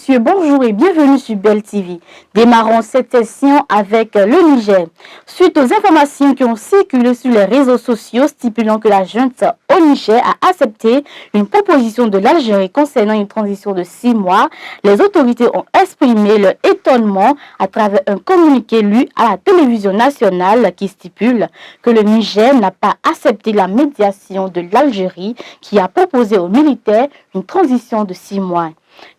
messieurs, bonjour et bienvenue sur Bell TV. Démarrons cette session avec le Niger. Suite aux informations qui ont circulé sur les réseaux sociaux stipulant que la junte au Niger a accepté une proposition de l'Algérie concernant une transition de 6 mois, les autorités ont exprimé leur étonnement à travers un communiqué lu à la télévision nationale qui stipule que le Niger n'a pas accepté la médiation de l'Algérie qui a proposé aux militaires une transition de 6 mois.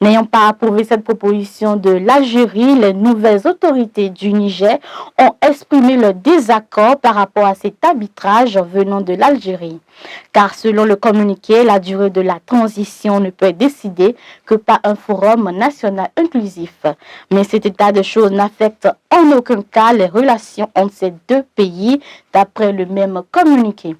N'ayant pas approuvé cette proposition de l'Algérie, les nouvelles autorités du Niger ont exprimé leur désaccord par rapport à cet arbitrage venant de l'Algérie. Car selon le communiqué, la durée de la transition ne peut être décidée que par un forum national inclusif. Mais cet état de choses n'affecte en aucun cas les relations entre ces deux pays, d'après le même communiqué.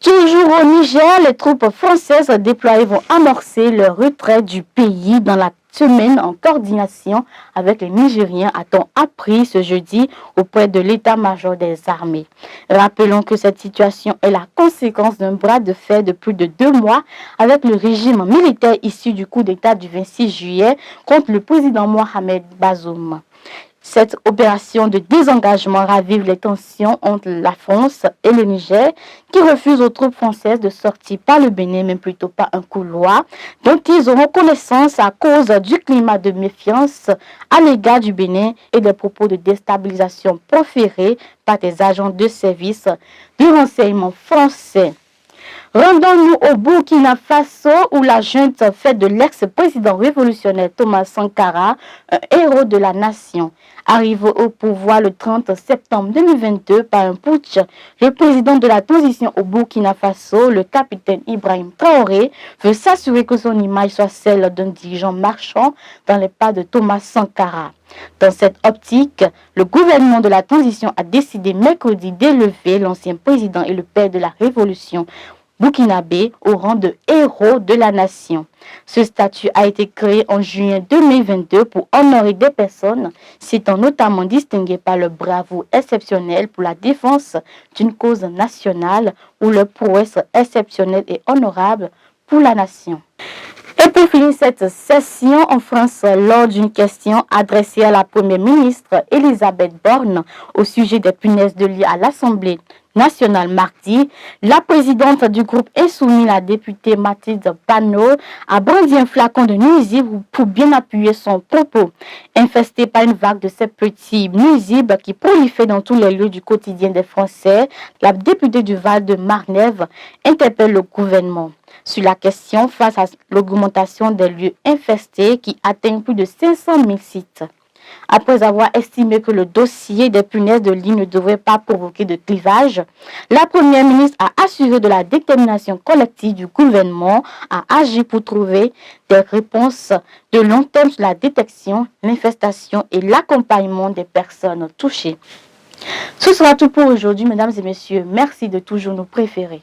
Toujours au Niger, les troupes françaises déployées vont amorcer leur retrait du pays dans la semaine en coordination avec les Nigériens, a-t-on appris ce jeudi auprès de l'état-major des armées. Rappelons que cette situation est la conséquence d'un bras de fer de plus de 2 mois avec le régime militaire issu du coup d'État du 26 juillet contre le président Mohamed Bazoum. Cette opération de désengagement ravive les tensions entre la France et le Niger, qui refusent aux troupes françaises de sortir par le Bénin, mais plutôt par un couloir, dont ils auront connaissance à cause du climat de méfiance à l'égard du Bénin et des propos de déstabilisation proférés par des agents de service du renseignement français. Rendons-nous au Burkina Faso où la junte fait de l'ex-président révolutionnaire Thomas Sankara un héros de la nation. Arrivé au pouvoir le 30 septembre 2022 par un putsch, le président de la transition au Burkina Faso, le capitaine Ibrahim Traoré, veut s'assurer que son image soit celle d'un dirigeant marchand dans les pas de Thomas Sankara. Dans cette optique, le gouvernement de la transition a décidé mercredi d'élever l'ancien président et le père de la révolution burkinabé au rang de héros de la nation. Ce statut a été créé en juin 2022 pour honorer des personnes s'étant notamment distinguées par leur bravoure exceptionnelle pour la défense d'une cause nationale ou leur prouesse exceptionnelle et honorable pour la nation. Et pour finir cette session en France, lors d'une question adressée à la Première ministre Elisabeth Borne au sujet des punaises de lit à l'Assemblée nationale mardi, la présidente du groupe insoumis, la députée Mathilde Panot, a brandi un flacon de nuisibles pour bien appuyer son propos. Infestée par une vague de ces petits nuisibles qui prolifèrent dans tous les lieux du quotidien des Français, la députée du Val de Marnève interpelle le gouvernement sur la question face à l'augmentation des lieux infestés qui atteignent plus de 500 000 sites. Après avoir estimé que le dossier des punaises de lit ne devrait pas provoquer de clivage, la Première ministre a assuré de la détermination collective du gouvernement à agir pour trouver des réponses de long terme sur la détection, l'infestation et l'accompagnement des personnes touchées. Ce sera tout pour aujourd'hui, mesdames et messieurs. Merci de toujours nous préférer.